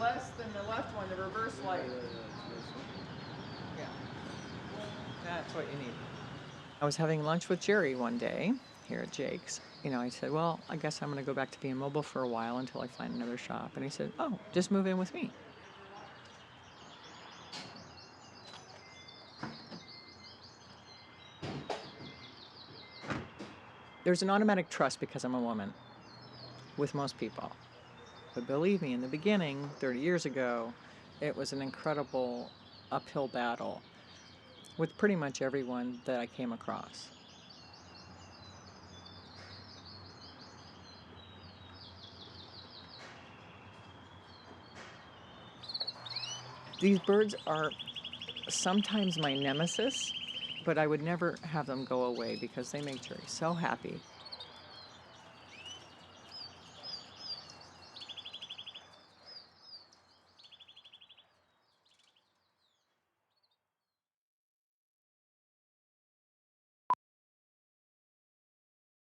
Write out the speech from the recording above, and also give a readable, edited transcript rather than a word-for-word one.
less than the left one, the reverse light. Yeah. That's what you need. I was having lunch with Jerry one day here at Jake's. I said, well, I guess I'm going to go back to being mobile for a while until I find another shop. And he said, oh, just move in with me. There's an automatic trust because I'm a woman with most people. But believe me, in the beginning, 30 years ago, it was an incredible uphill battle with pretty much everyone that I came across. These birds are sometimes my nemesis, but I would never have them go away because they make Jerry so happy.